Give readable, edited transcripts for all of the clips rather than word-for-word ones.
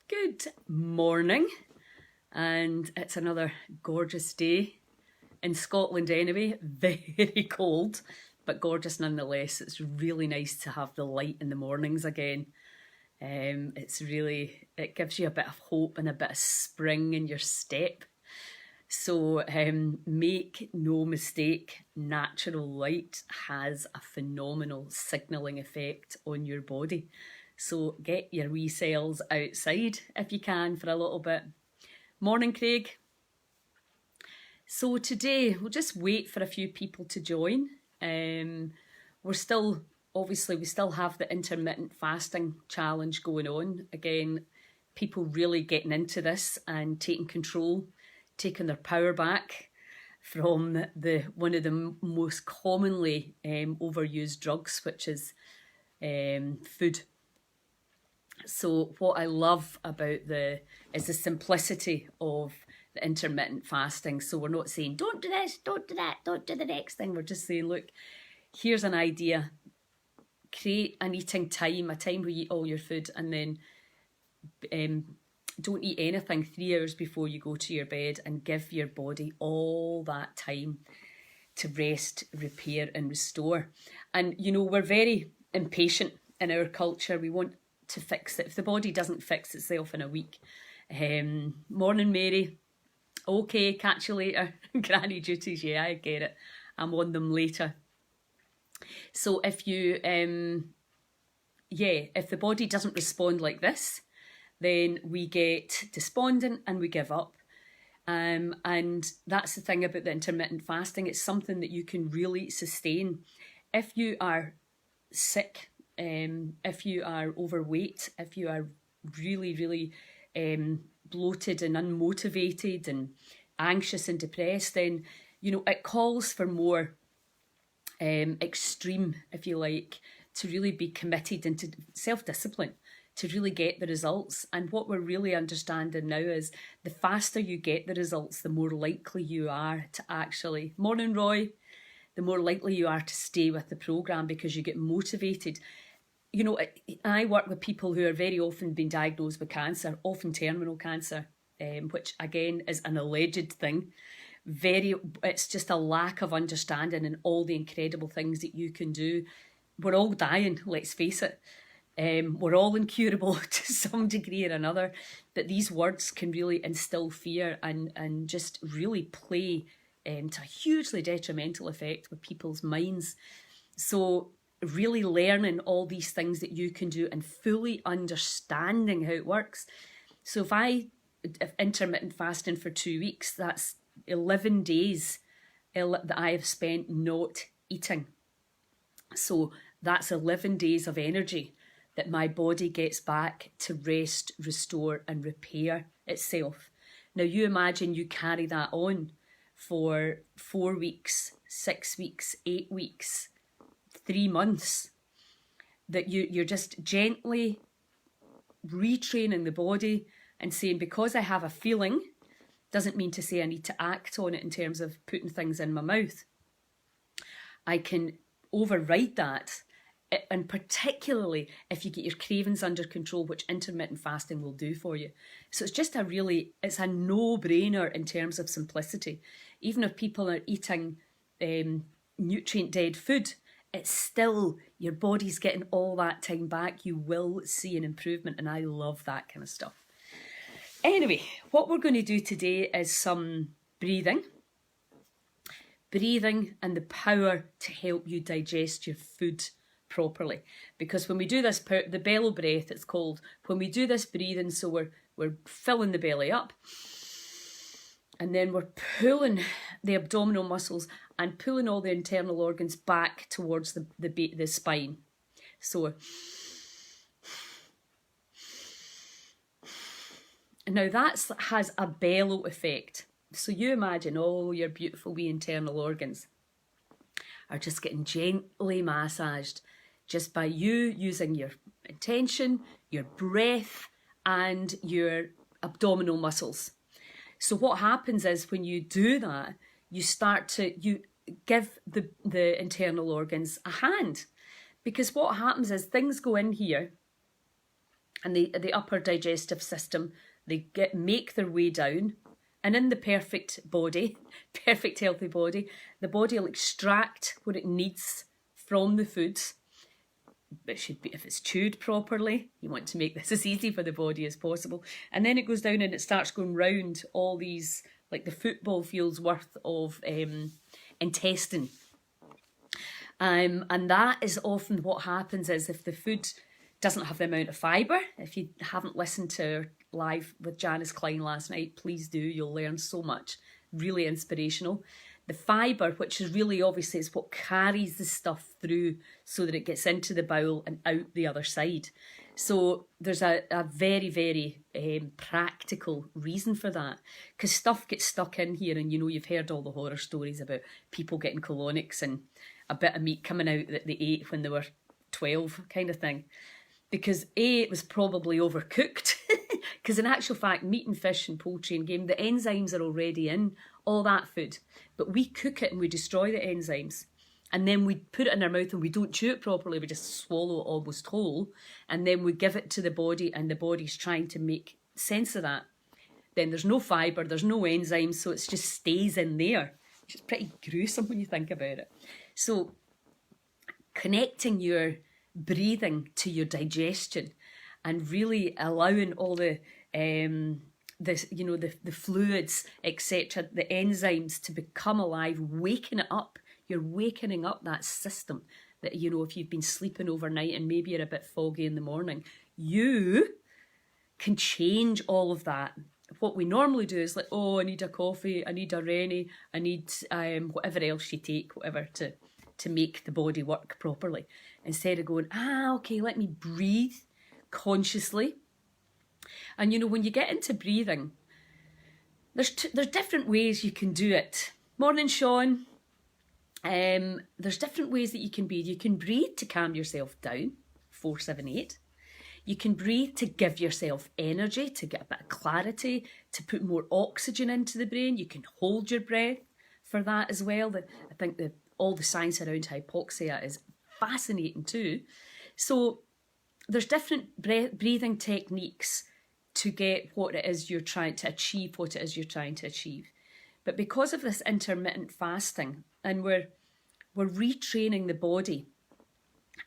Good morning, and it's another gorgeous day in Scotland anyway. Very cold, but gorgeous nonetheless. It's really nice to have the light in the mornings again. It gives you a bit of hope and a bit of spring in your step. So make no mistake, natural light has a phenomenal signalling effect on your body. So get your wee cells outside if you can for a little bit. Morning, Craig. So today we'll just wait for a few people to join. We still have the intermittent fasting challenge going on. Again, people really getting into this and taking control, taking their power back from one of the most commonly overused drugs, which is food. So what I love about is the simplicity of the intermittent fasting. So we're not saying don't do this, don't do that, don't do the next thing. We're just saying, look, here's an idea. Create an eating time, a time where you eat all your food, and then don't eat anything 3 hours before you go to your bed, and give your body all that time to rest, repair and restore. And you know, we're very impatient in our culture. We want to fix it. If the body doesn't fix itself in a week. Morning, Mary. Okay, catch you later. Granny duties, yeah, I get it. I'm on them later. So if you, if the body doesn't respond like this, then we get despondent and we give up. And that's the thing about the intermittent fasting. It's something that you can really sustain. If you are sick, if you are overweight, if you are really bloated and unmotivated and anxious and depressed, then you know it calls for more extreme, if you like, to really be committed into self-discipline to really get the results. And what we're really understanding now is the faster you get the results, the more likely you are to actually, morning Roy, the more likely you are to stay with the programme, because you get motivated. You know, I work with people who are very often been diagnosed with cancer, often terminal cancer, which again is an alleged thing. It's just a lack of understanding and all the incredible things that you can do. We're all dying, let's face it. We're all incurable to some degree or another, but these words can really instill fear and just really play to a hugely detrimental effect with people's minds. So really learning all these things that you can do and fully understanding how it works. So if intermittent fasting for 2 weeks, that's 11 days that I have spent not eating. So that's 11 days of energy that my body gets back to rest, restore and repair itself. Now you imagine you carry that on for 4 weeks, 6 weeks, 8 weeks, 3 months, that you're just gently retraining the body and saying, because I have a feeling, doesn't mean to say I need to act on it in terms of putting things in my mouth. I can override that, and particularly if you get your cravings under control, which intermittent fasting will do for you. So it's a no-brainer in terms of simplicity. Even if people are eating nutrient-dead food, it's still, your body's getting all that time back. You will see an improvement, and I love that kind of stuff. Anyway, what we're going to do today is some breathing and the power to help you digest your food properly. Because when we do this, the bellow breath, it's called, when we do this breathing, so we're filling the belly up, and then we're pulling the abdominal muscles and pulling all the internal organs back towards the spine. So now that has a bellow effect. So you imagine all your beautiful wee internal organs are just getting gently massaged just by you using your intention, your breath and your abdominal muscles. So what happens is when you do that, you give the internal organs a hand, because what happens is things go in here and the upper digestive system, they make their way down, and in the perfect body, perfect healthy body, the body will extract what it needs from the foods. It should be, if it's chewed properly, you want to make this as easy for the body as possible. And then it goes down and it starts going round all these, like the football field's worth of intestine. And that is often what happens is if the food doesn't have the amount of fibre. If you haven't listened to live with Janice Klein last night, please do. You'll learn so much. Really inspirational. The fibre, which is really obviously is what carries the stuff through so that it gets into the bowel and out the other side. So there's a very, very practical reason for that, because stuff gets stuck in here, and you know, you've heard all the horror stories about people getting colonics and a bit of meat coming out that they ate when they were 12 kind of thing. Because A, it was probably overcooked, because in actual fact, meat and fish and poultry and game, the enzymes are already in all that food. But we cook it and we destroy the enzymes. And then we put it in our mouth and we don't chew it properly, we just swallow it almost whole. And then we give it to the body, and the body's trying to make sense of that. Then there's no fibre, there's no enzymes, so it just stays in there, which is pretty gruesome when you think about it. So connecting your breathing to your digestion and really allowing all the fluids, etc., the enzymes to become alive, waking it up. You're wakening up that system that, you know, if you've been sleeping overnight and maybe you're a bit foggy in the morning, you can change all of that. What we normally do is like, oh, I need a coffee, I need a Rennie, I need whatever else you take, whatever to make the body work properly. Instead of going, okay, let me breathe consciously. And you know, when you get into breathing, there's different ways you can do it. Morning, Sean. There's different ways that you can breathe. You can breathe to calm yourself down, 4-7-8. You can breathe to give yourself energy, to get a bit of clarity, to put more oxygen into the brain. You can hold your breath for that as well. I think all the science around hypoxia is fascinating too. So there's different breathing techniques to get what it is you're trying to achieve, what it is you're trying to achieve. But because of this intermittent fasting, and we're retraining the body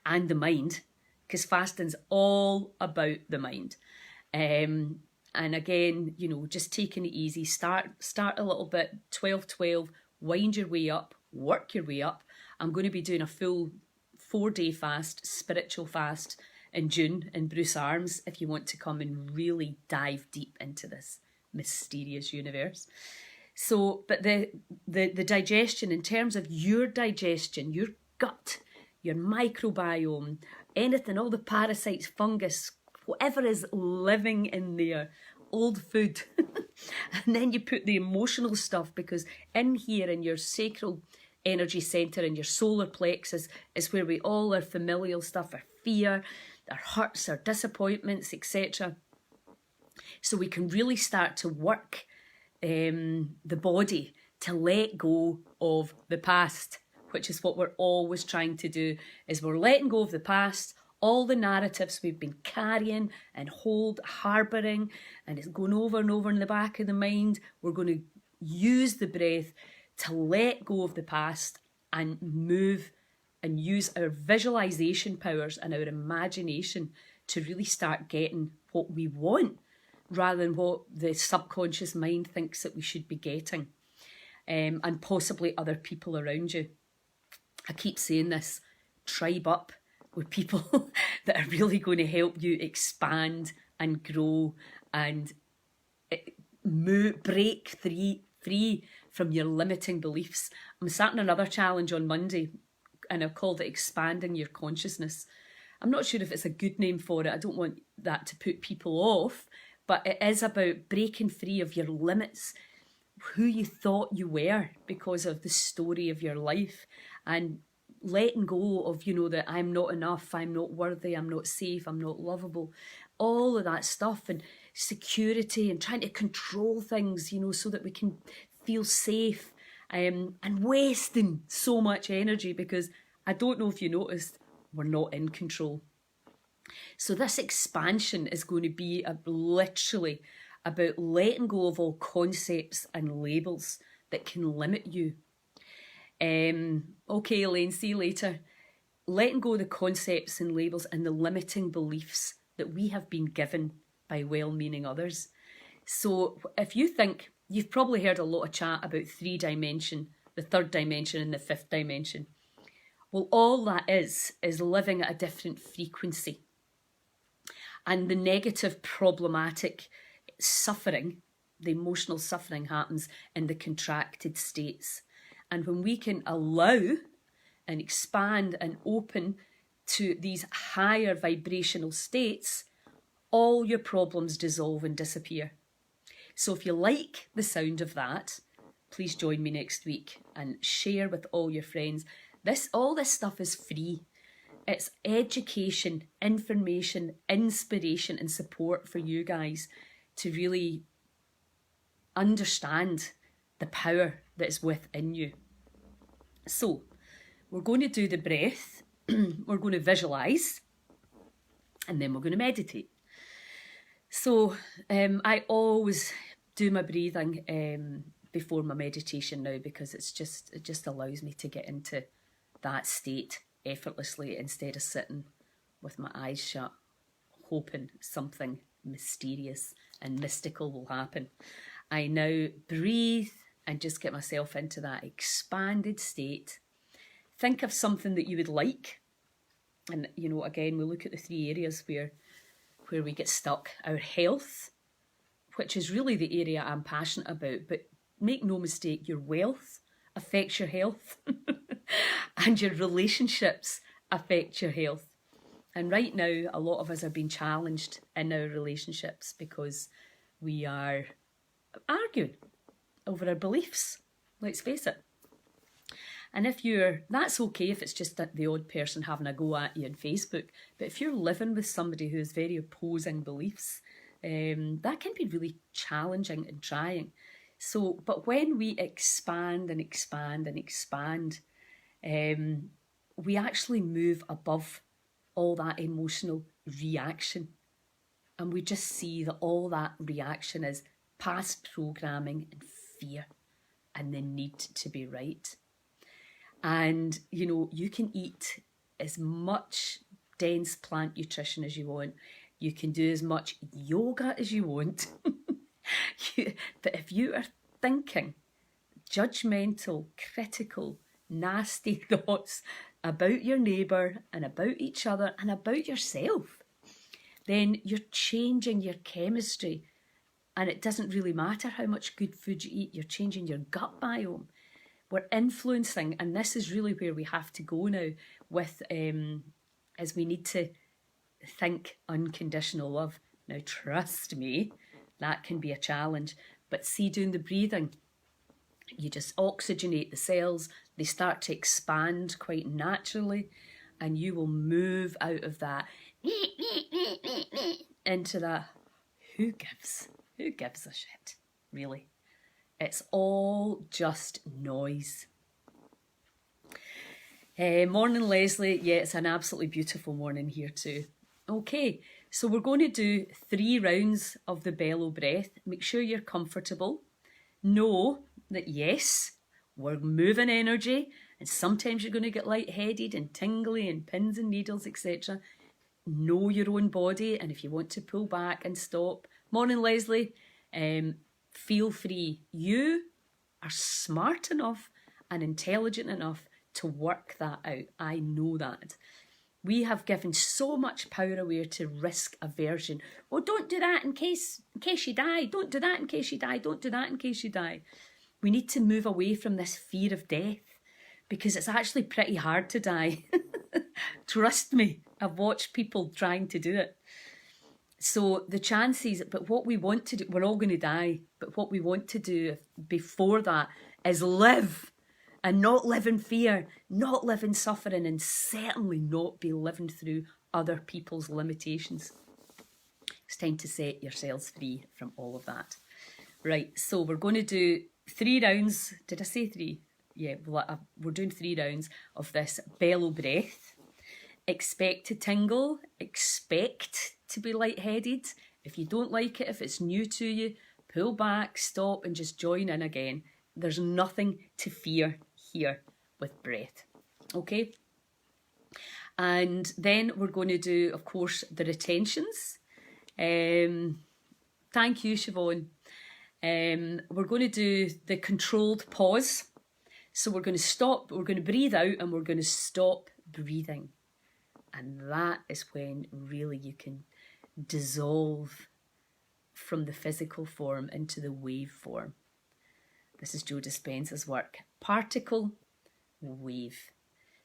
and the mind, because fasting's all about the mind. And again, you know, just taking it easy, start a little bit, 12-12, wind your way up, work your way up. I'm going to be doing a full 4-day fast, spiritual fast in June in Bruce Arms, if you want to come and really dive deep into this mysterious universe. So, but the digestion, in terms of your digestion, your gut, your microbiome, anything, all the parasites, fungus, whatever is living in there, old food. And then you put the emotional stuff, because in here, in your sacral energy centre, in your solar plexus, is where we all our familial stuff, our fear, our hurts, our disappointments, etc. So we can really start to work the body to let go of the past, which is what we're always trying to do, is we're letting go of the past, all the narratives we've been carrying and harbouring, and it's going over and over in the back of the mind. We're going to use the breath to let go of the past and move and use our visualization powers and our imagination to really start getting what we want, rather than what the subconscious mind thinks that we should be getting, and possibly other people around you. I keep saying this, tribe up with people that are really going to help you expand and grow and break free from your limiting beliefs. I'm starting another challenge on Monday, and I've called it Expanding Your Consciousness. I'm not sure if it's a good name for it. I don't want that to put people off, but it is about breaking free of your limits, who you thought you were because of the story of your life, and letting go of, you know, that I'm not enough, I'm not worthy, I'm not safe, I'm not lovable, all of that stuff, and security, and trying to control things, you know, so that we can feel safe, and wasting so much energy, because I don't know if you noticed, we're not in control. So this expansion is going to be literally about letting go of all concepts and labels that can limit you. Okay, Elaine, see you later. Letting go of the concepts and labels and the limiting beliefs that we have been given by well-meaning others. So if you think, you've probably heard a lot of chat about 3-dimension, the 3rd dimension and the 5th dimension. Well, all that is living at a different frequency. And the negative, problematic suffering, the emotional suffering happens in the contracted states. And when we can allow and expand and open to these higher vibrational states, all your problems dissolve and disappear. So if you like the sound of that, please join me next week and share with all your friends. All this stuff is free. It's education, information, inspiration and support for you guys to really understand the power that is within you. So we're going to do the breath, we're going to visualise, and then we're going to meditate. So I always do my breathing before my meditation now, because it just allows me to get into that state effortlessly instead of sitting with my eyes shut, hoping something mysterious and mystical will happen. I now breathe and just get myself into that expanded state. Think of something that you would like. And, you know, again, we look at the 3 areas where we get stuck. Our health, which is really the area I'm passionate about, but make no mistake, your wealth affects your health and your relationships affect your health. And right now, a lot of us are being challenged in our relationships because we are arguing over our beliefs. Let's face it. And that's okay if it's just the odd person having a go at you on Facebook. But if you're living with somebody who has very opposing beliefs, that can be really challenging and trying. So, but when we expand and expand and expand, we actually move above all that emotional reaction. And we just see that all that reaction is past programming and fear and the need to be right. And, you know, you can eat as much dense plant nutrition as you want. You can do as much yoga as you want. But if you are thinking judgmental, critical, nasty thoughts about your neighbour and about each other and about yourself, then you're changing your chemistry. And it doesn't really matter how much good food you eat, you're changing your gut biome. We're influencing, and this is really where we have to go now with, as we need to think unconditional love. Now, trust me, that can be a challenge. But see, doing the breathing, you just oxygenate the cells, they start to expand quite naturally, and you will move out of that into that, who gives a shit, really? It's all just noise. Morning, Leslie. Yeah, it's an absolutely beautiful morning here too. Okay, so we're going to do 3 rounds of the bellow breath. Make sure you're comfortable. Know that yes, we're moving energy, and sometimes you're going to get lightheaded and tingly and pins and needles, etc. Know your own body, and if you want to pull back and stop. Morning, Leslie. Feel free. You are smart enough and intelligent enough to work that out. I know that. We have given so much power away to risk aversion. Oh, don't do that in case you die. Don't do that in case you die. Don't do that in case you die. We need to move away from this fear of death, because it's actually pretty hard to die. Trust me, I've watched people trying to do it. So the chances, but what we want to do, we're all going to die, but what we want to do before that is live, and not live in fear, not live in suffering, and certainly not be living through other people's limitations. It's time to set yourselves free from all of that. Right, so we're going to do 3 rounds. Did I say 3? Yeah, we're doing 3 rounds of this bellow breath. Expect to tingle, expect to be lightheaded. If you don't like it, if it's new to you, pull back, stop, and just join in again. There's nothing to fear here with breath. Okay? And then we're going to do, of course, the retentions. Thank you, Siobhan. We're going to do the controlled pause. So we're going to stop, we're going to breathe out, and we're going to stop breathing. And that is when really you can dissolve from the physical form into the wave form. This is Joe Dispenza's work. Particle, wave.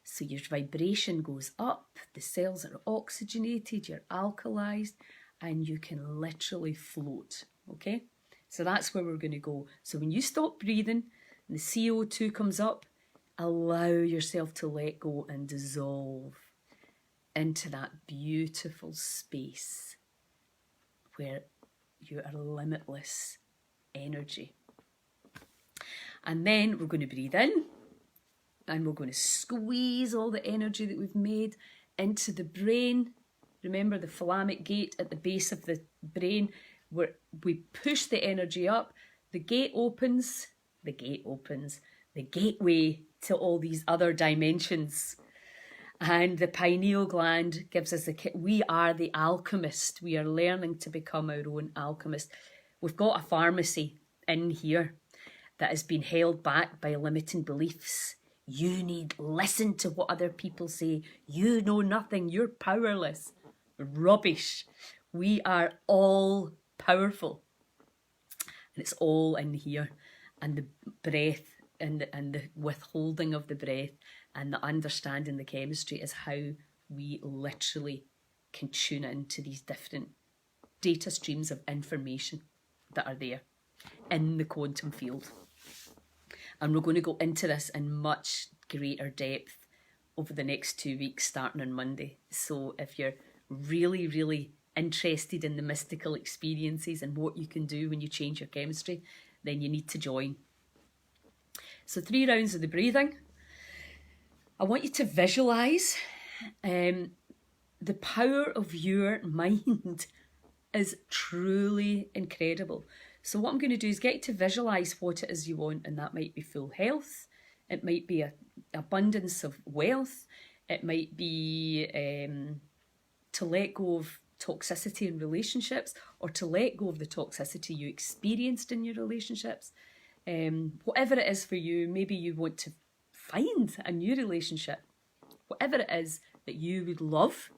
So your vibration goes up, the cells are oxygenated, you're alkalized, and you can literally float, okay? So that's where we're going to go. So when you stop breathing and the CO2 comes up, allow yourself to let go and dissolve into that beautiful space where you are limitless energy. And then we're going to breathe in and we're going to squeeze all the energy that we've made into the brain. Remember the thalamic gate at the base of the brain where we push the energy up, the gateway to all these other dimensions. And the pineal gland gives us we are the alchemist. We are learning to become our own alchemist. We've got a pharmacy in here that has been held back by limiting beliefs. You need listen to what other people say. You know nothing. You're powerless. Rubbish. We are all powerful. And it's all in here. And the breath and the withholding of the breath and the understanding the chemistry is how we literally can tune into these different data streams of information that are there in the quantum field. And we're going to go into this in much greater depth over the next 2 weeks, starting on Monday. So if you're really, really interested in the mystical experiences and what you can do when you change your chemistry, then you need to join. So 3 rounds of the breathing. I want you to visualise. The power of your mind is truly incredible. So what I'm going to do is get you to visualise what it is you want, and that might be full health, it might be an abundance of wealth, it might be to let go of toxicity in relationships, or to let go of the toxicity you experienced in your relationships. Whatever it is for you, maybe you want to find a new relationship. Whatever it is that you would love,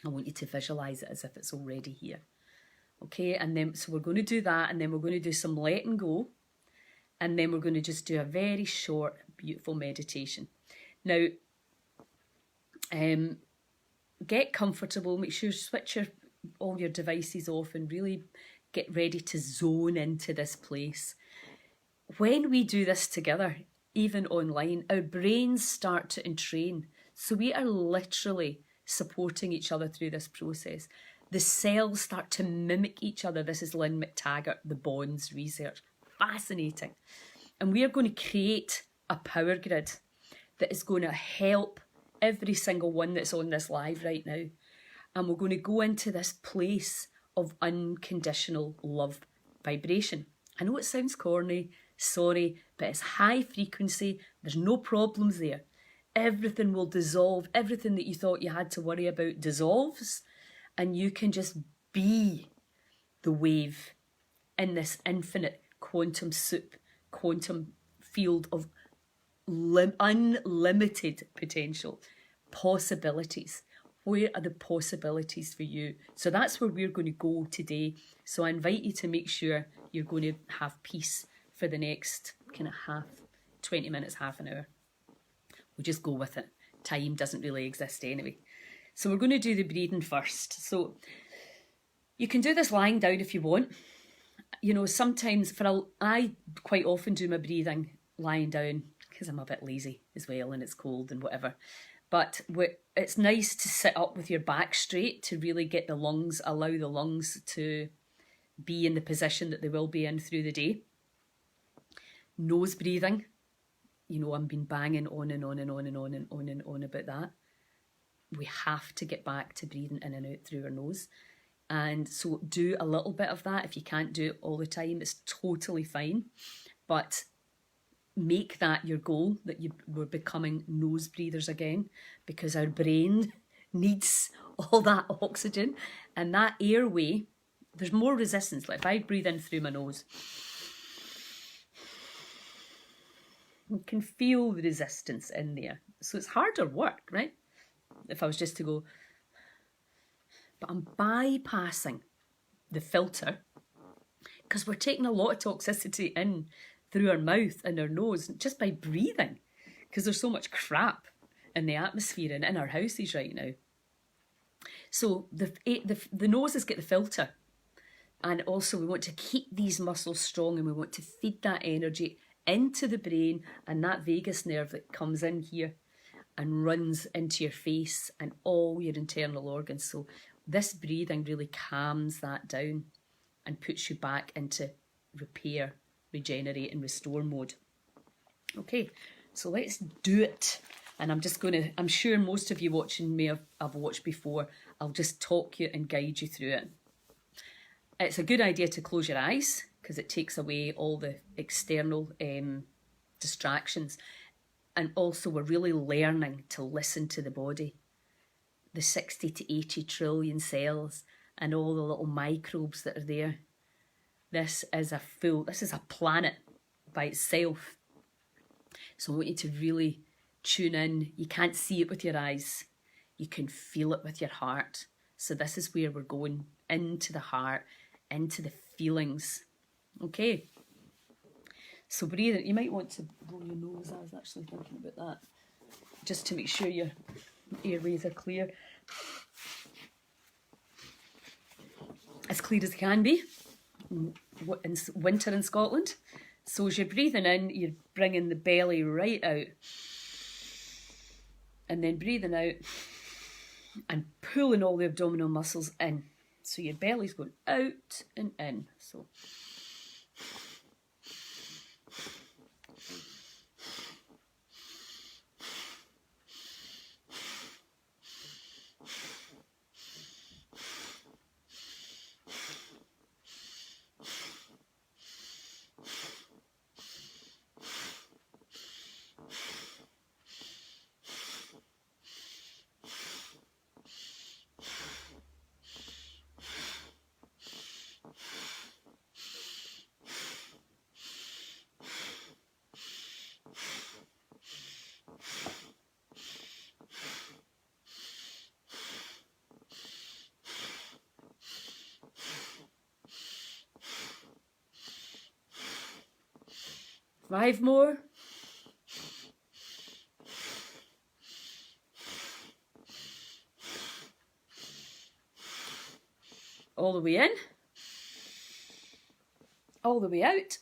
I want you to visualise it as if it's already here. Okay, and then so we're going to do that, and then we're going to do some letting go, and then we're going to just do a very short, beautiful meditation. Now, get comfortable, make sure you switch all your devices off and really get ready to zone into this place. When we do this together, even online, our brains start to entrain. So we are literally supporting each other through this process. The cells start to mimic each other. This is Lynn McTaggart, the Bonds research. Fascinating. And we are going to create a power grid that is going to help every single one that's on this live right now. And we're going to go into this place of unconditional love vibration. I know it sounds corny, sorry, but it's high frequency. There's no problems there. Everything will dissolve. Everything that you thought you had to worry about dissolves. And you can just be the wave in this infinite quantum soup, quantum field of unlimited potential, possibilities. Where are the possibilities for you? So that's where we're going to go today. So I invite you to make sure you're going to have peace for the next kind of 20 minutes, half an hour. We'll just go with it. Time doesn't really exist anyway. So we're going to do the breathing first. So you can do this lying down if you want. You know, sometimes I quite often do my breathing lying down because I'm a bit lazy as well and it's cold and whatever. But it's nice to sit up with your back straight to really get the lungs, allow the lungs to be in the position that they will be in through the day. Nose breathing. You know, I've been banging on and on and on and on and on and on about that. we have to get back to breathing in and out through our nose. And so do a little bit of that. If you can't do it all the time, it's totally fine. But make that your goal, that we're becoming nose breathers again, because our brain needs all that oxygen. And that airway, there's more resistance. Like if I breathe in through my nose, you can feel the resistance in there. So it's harder work, right? If I was just to go, but I'm bypassing the filter because we're taking a lot of toxicity in through our mouth and our nose just by breathing, because there's so much crap in the atmosphere and in our houses right now. So the nose has got the filter, and also we want to keep these muscles strong, and we want to feed that energy into the brain and that vagus nerve that comes in here and runs into your face and all your internal organs. So this breathing really calms that down and puts you back into repair, regenerate and restore mode. Okay, so let's do it. And I'm sure most of you watching may have watched before. I'll just talk you and guide you through it. It's a good idea to close your eyes because it takes away all the external distractions. And also we're really learning to listen to the body. The 60 to 80 trillion cells and all the little microbes that are there. This is a planet by itself. So I want you to really tune in. You can't see it with your eyes. You can feel it with your heart. So this is where we're going, into the heart, into the feelings. Okay. So breathing, you might want to blow your nose. I was actually thinking about that. Just to make sure your airways are clear. As clear as they can be. In winter in Scotland. So as you're breathing in, you're bringing the belly right out. And then breathing out and pulling all the abdominal muscles in. So your belly's going out and in. So five more. All the way in. All the way out.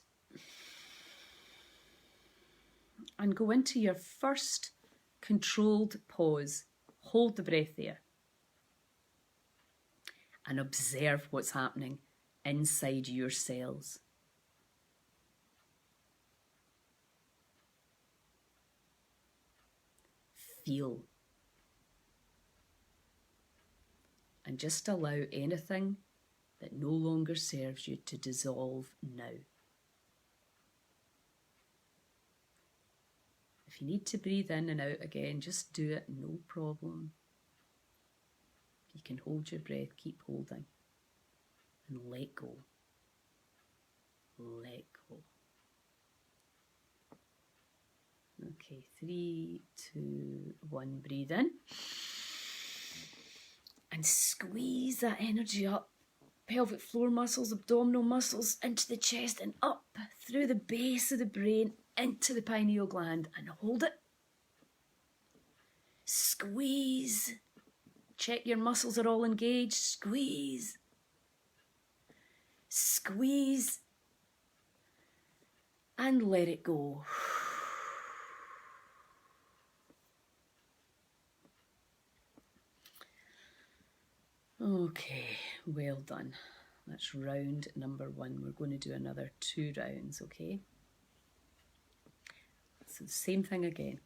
And go into your first controlled pause. Hold the breath there. And observe what's happening inside your cells. Feel. And just allow anything that no longer serves you to dissolve now. If you need to breathe in and out again, just do it, no problem. You can hold your breath, keep holding, and let go. Let go. Okay, 3, 2, 1, breathe in. And squeeze that energy up. Pelvic floor muscles, abdominal muscles, into the chest and up through the base of the brain, into the pineal gland, and hold it. Squeeze. Check your muscles are all engaged. Squeeze. Squeeze. And let it go. Okay, well done. That's round number 1. We're going to do another 2 rounds, okay? So the same thing again.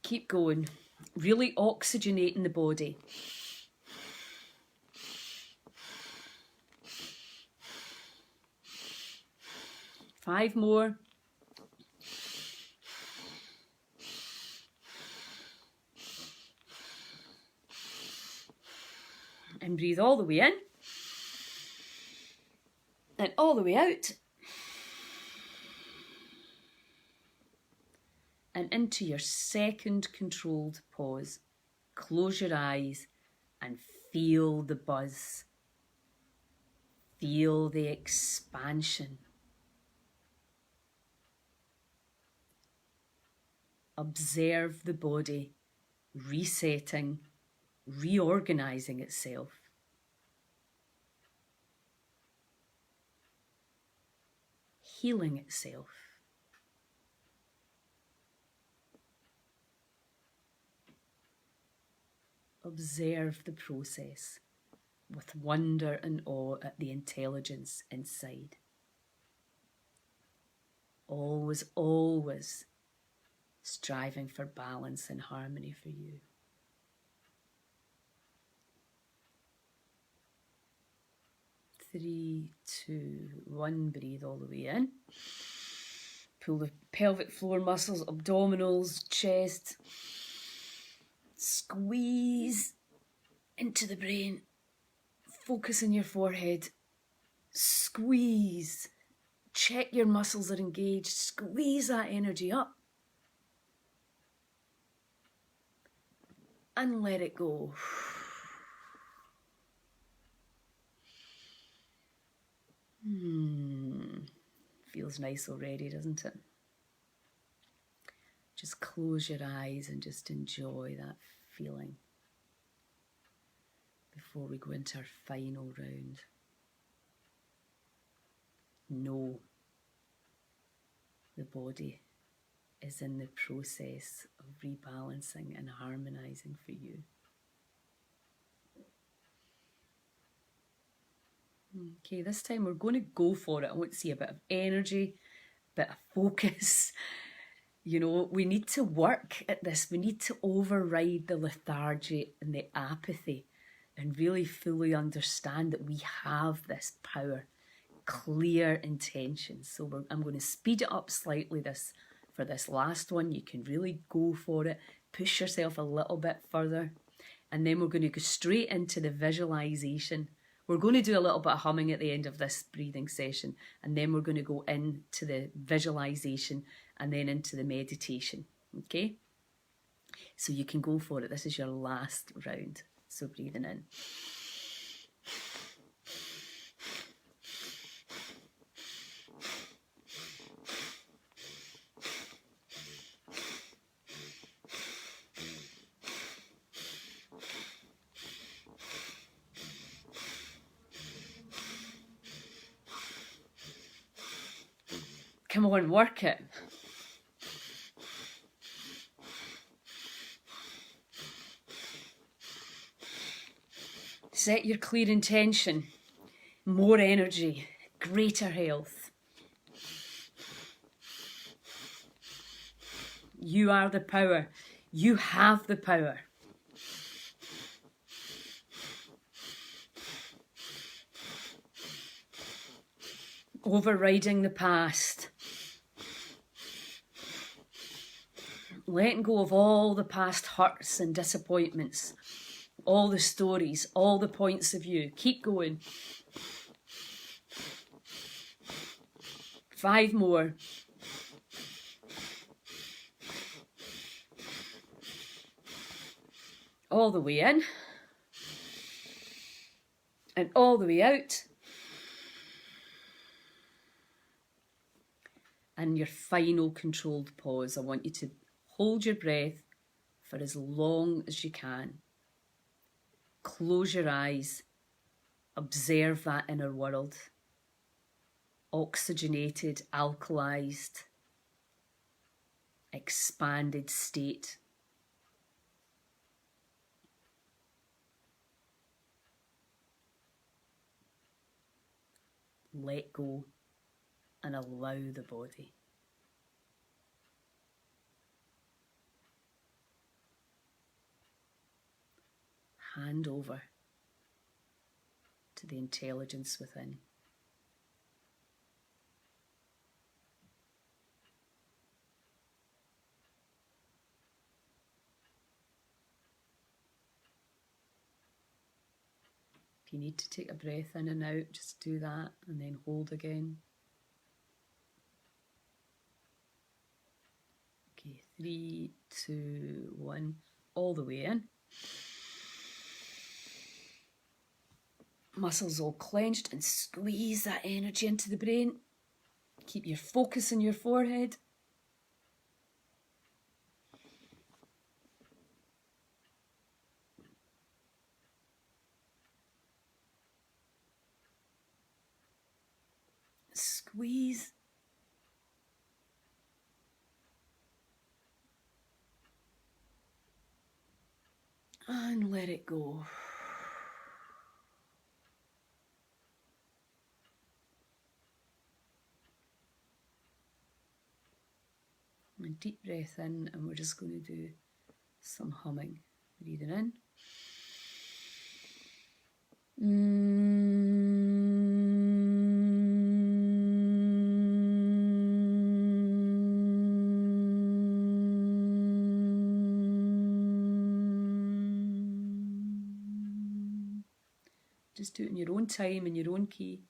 Keep going. Really oxygenating the body. 5 more. And breathe all the way in. And all the way out. And into your second controlled pause. Close your eyes and feel the buzz. Feel the expansion. Observe the body resetting, reorganizing itself. Healing itself. Observe the process with wonder and awe at the intelligence inside. Always, always striving for balance and harmony for you. Three, two, one. Breathe all the way in. Pull the pelvic floor muscles, abdominals, chest. Squeeze into the brain. Focus on your forehead. Squeeze. Check your muscles are engaged. Squeeze that energy up. And let it go. Feels nice already, doesn't it? Just close your eyes and just enjoy that feeling before we go into our final round. Know the body is in the process of rebalancing and harmonizing for you. Okay, this time we're going to go for it. I want to see a bit of energy, a bit of focus. You know, we need to work at this. We need to override the lethargy and the apathy and really fully understand that we have this power, clear intentions. So I'm going to speed it up slightly for this last one. You can really go for it. Push yourself a little bit further. And then we're going to go straight into the visualization. We're going to do a little bit of humming at the end of this breathing session, and then we're going to go into the visualization and then into the meditation, okay? So you can go for it. This is your last round. So breathing in. Come on, work it. Set your clear intention. More energy, greater health. You are the power. You have the power. Overriding the past. Letting go of all the past hurts and disappointments, all the stories, all the points of view. Keep going. 5 more. All the way in. And all the way out. And your final controlled pause. I want you to hold your breath for as long as you can. Close your eyes. Observe that inner world. Oxygenated, alkalized, expanded state. Let go and allow the body. hand over to the intelligence within. If you need to take a breath in and out, just do that and then hold again. Okay, 3, 2, 1, all the way in. Muscles all clenched, and squeeze that energy into the brain. Keep your focus on your forehead. Squeeze. And let it go. A deep breath in, and we're just going to do some humming. Breathing in. Just do it in your own time, in your own key.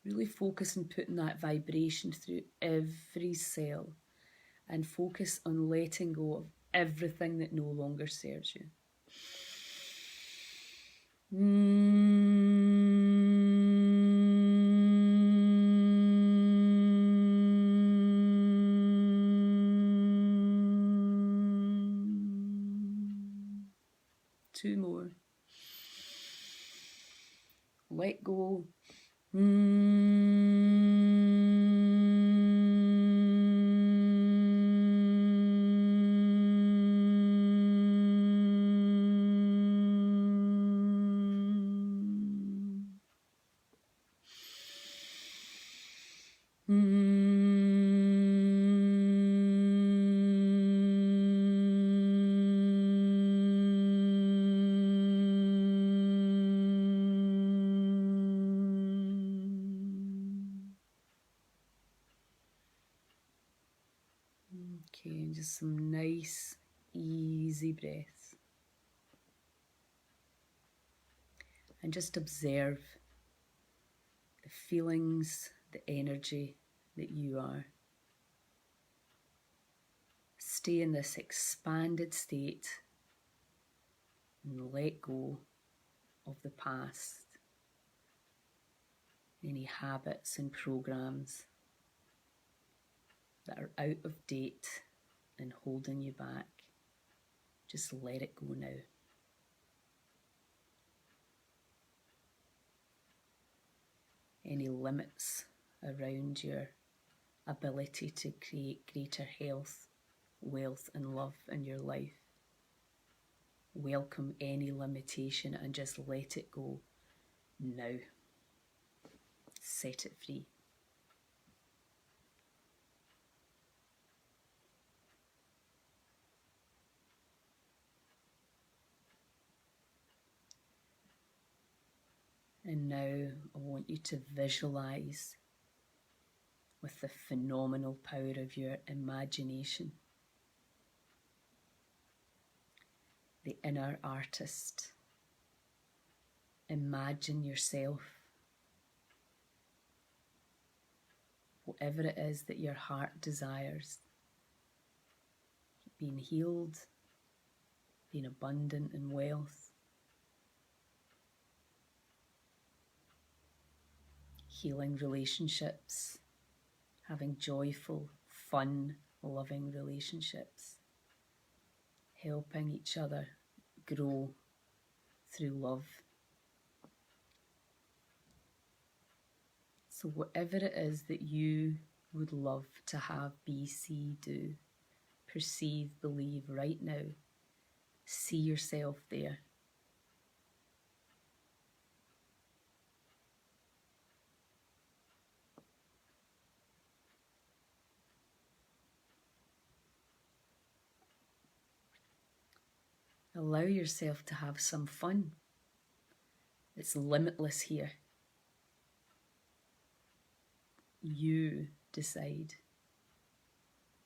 Really focus on putting that vibration through every cell, and focus on letting go of everything that no longer serves you. Two more. Let go. Okay, and just some nice, easy breaths. And just observe the feelings, the energy that you are. Stay in this expanded state and let go of the past, any habits and programs that are out of date and holding you back. Just let it go now. Any limits around your ability to create greater health, wealth and love in your life. Welcome any limitation and just let it go now. Set it free. And now I want you to visualise with the phenomenal power of your imagination, the inner artist. Imagine yourself, whatever it is that your heart desires, being healed, being abundant in wealth, healing relationships, having joyful, fun, loving relationships, helping each other grow through love. So whatever it is that you would love to have BC do, perceive, believe right now, see yourself there. Allow yourself to have some fun. It's limitless here. You decide.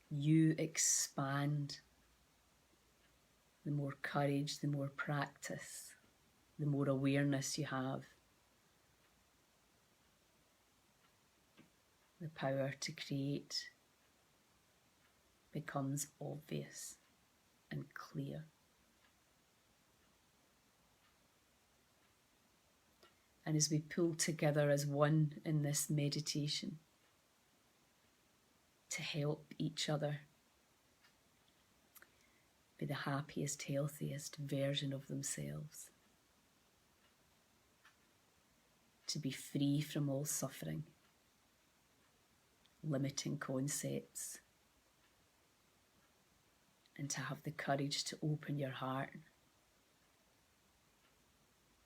You expand. The more courage, the more practice, the more awareness you have, the power to create becomes obvious and clear. And as we pull together as one in this meditation to help each other be the happiest, healthiest version of themselves, to be free from all suffering, limiting concepts, and to have the courage to open your heart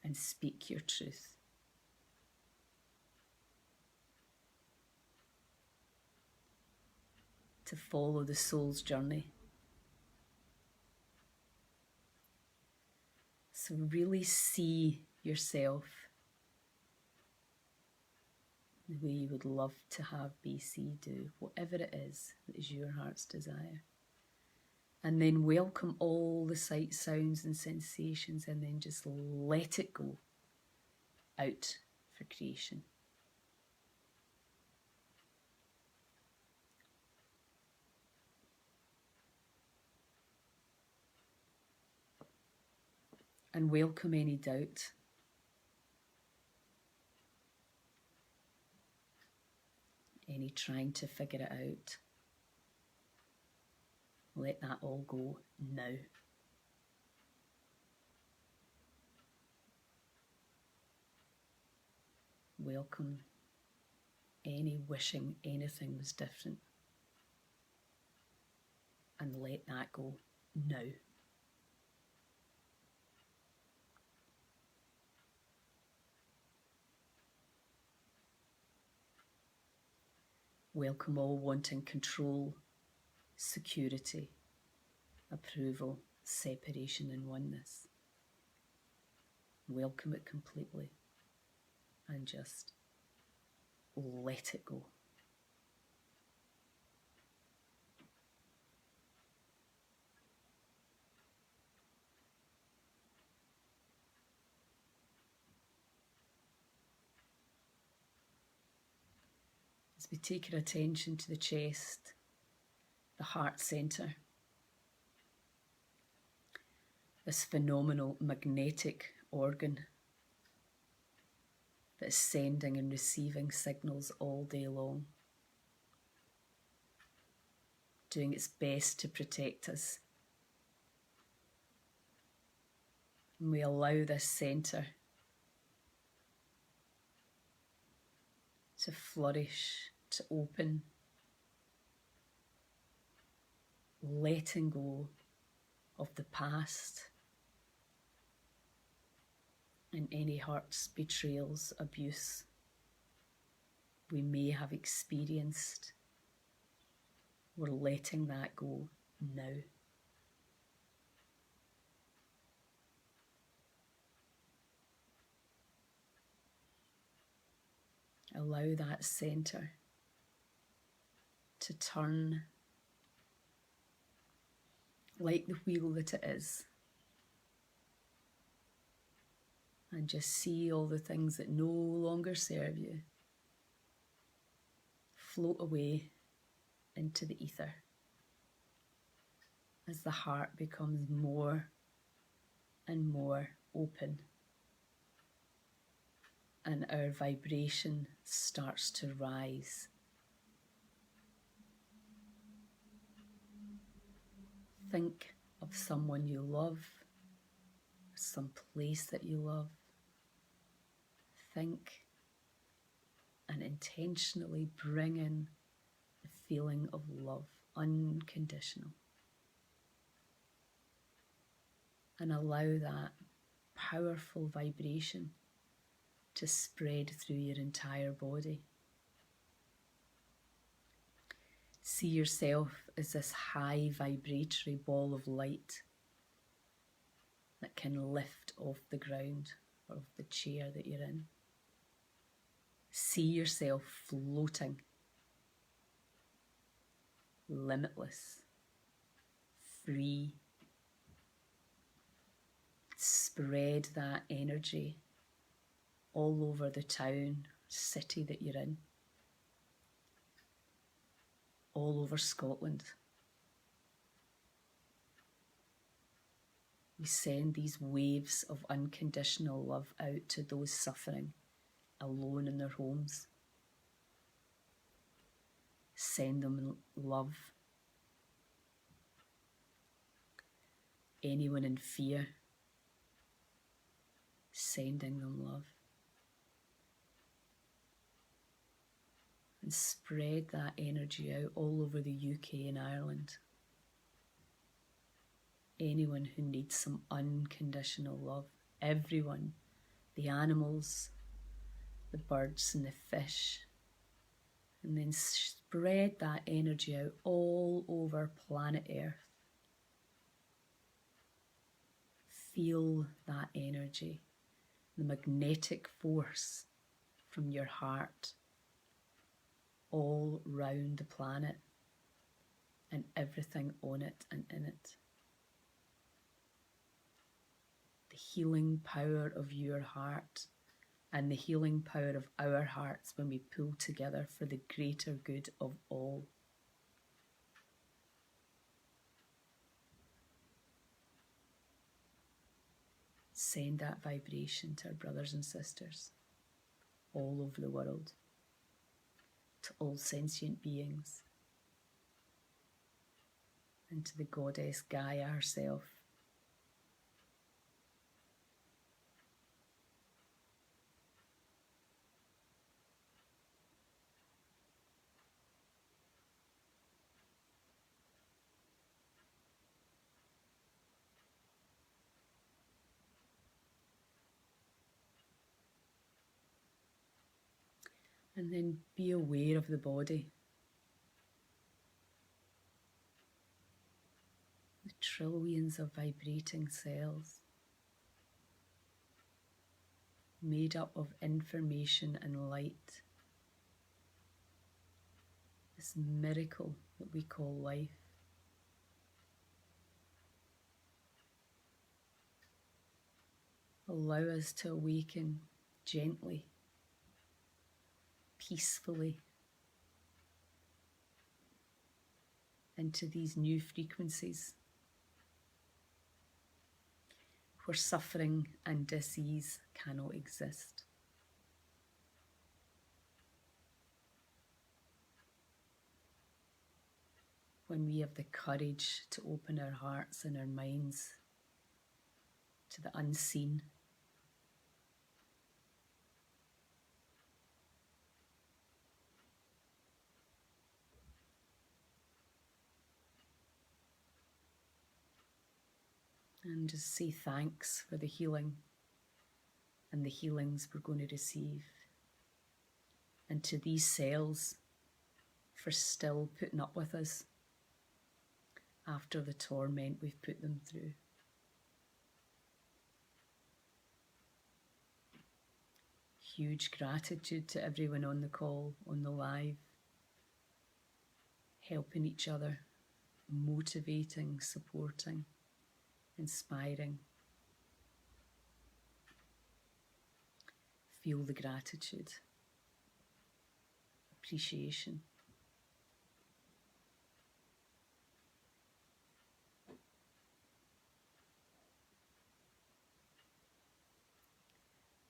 and speak your truth. To follow the soul's journey. So really see yourself the way you would love to have BC do, whatever it is that is your heart's desire. And then welcome all the sights, sounds and sensations, and then just let it go out for creation. And welcome any doubt. Any trying to figure it out. Let that all go now. Welcome any wishing anything was different. And let that go now. Welcome all wanting control, security, approval, separation and oneness. Welcome it completely and just let it go. As we take our attention to the chest, the heart centre, this phenomenal magnetic organ that is sending and receiving signals all day long, doing its best to protect us. And we allow this centre to flourish, to open, letting go of the past and any hurts, betrayals, abuse we may have experienced. We're letting that go now. Allow that centre to turn like the wheel that it is, and just see all the things that no longer serve you float away into the ether as the heart becomes more and more open and our vibration starts to rise. Think of someone you love, some place that you love. Think and intentionally bring in the feeling of love, unconditional. And allow that powerful vibration to spread through your entire body. See yourself as this high vibratory ball of light that can lift off the ground or off the chair that you're in. See yourself floating, limitless, free. Spread that energy all over the town, city that you're in, all over Scotland. We send these waves of unconditional love out to those suffering, alone in their homes. Send them love. Anyone in fear, sending them love. And spread that energy out all over the UK and Ireland. Anyone who needs some unconditional love, everyone, the animals, the birds and the fish, and then spread that energy out all over planet Earth. Feel that energy, the magnetic force from your heart all round the planet and everything on it and in it. The healing power of your heart and the healing power of our hearts when we pull together for the greater good of all. Send that vibration to our brothers and sisters all over the world, to all sentient beings, and to the goddess Gaia herself. And then be aware of the body. The trillions of vibrating cells made up of information and light. This miracle that we call life. Allow us to awaken gently, peacefully into these new frequencies where suffering and disease cannot exist. When we have the courage to open our hearts and our minds to the unseen, and just say thanks for the healing and the healings we're going to receive. And to these cells for still putting up with us after the torment we've put them through. Huge gratitude to everyone on the call, on the live, helping each other, motivating, supporting, inspiring. Feel the gratitude, appreciation.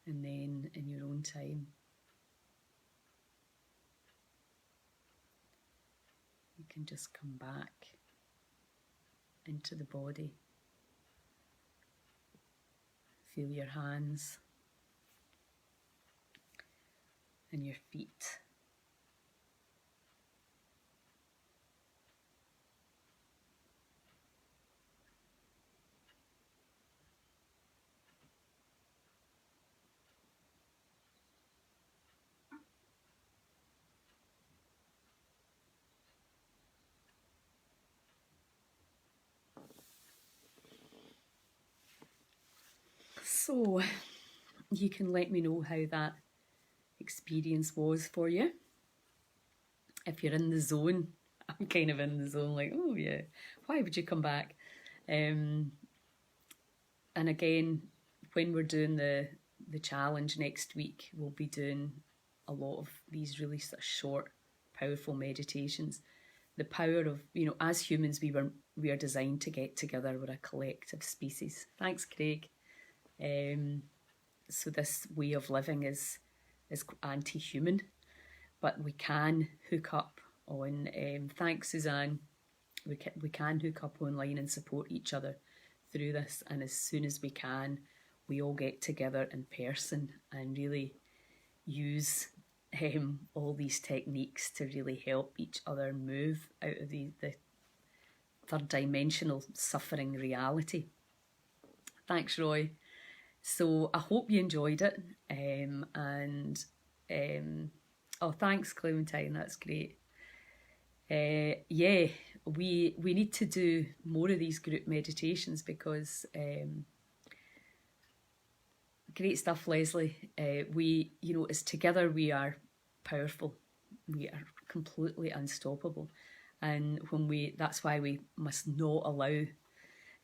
And then in your own time, you can just come back into the body. Feel your hands and your feet. So you can let me know how that experience was for you. If you're in the zone, I'm kind of in the zone, like, oh yeah, why would you come back? And again, when we're doing the challenge next week, we'll be doing a lot of these really sort of short, powerful meditations. The power of, you know, as humans, we are designed to get together. We're a collective species. Thanks, Craig. So this way of living is anti-human, but we can hook up on. Thanks, Suzanne. We can hook up online and support each other through this, and as soon as we can, we all get together in person and really use all these techniques to really help each other move out of the third dimensional suffering reality. Thanks, Roy. So I hope you enjoyed it. Oh, thanks, Clementine. That's great. Yeah, we need to do more of these group meditations because great stuff, Leslie. We, you know, as together we are powerful. We are completely unstoppable, and that's why we must not allow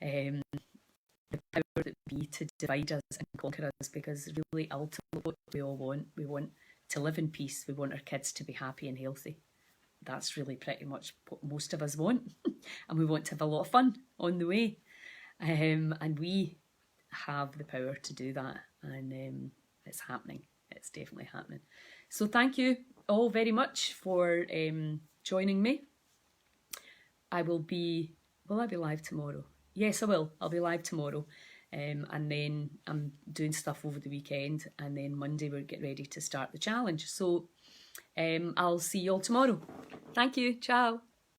the power that be to divide us and conquer us, because really ultimately what we all want, we want to live in peace. We want our kids to be happy and healthy. That's really pretty much what most of us want. And we want to have a lot of fun on the way. And we have the power to do that. And it's happening. It's definitely happening. So thank you all very much for joining me. Will I be live tomorrow? Yes, I will. I'll be live tomorrow. And then I'm doing stuff over the weekend. And then Monday we'll get ready to start the challenge. So I'll see you all tomorrow. Thank you. Ciao.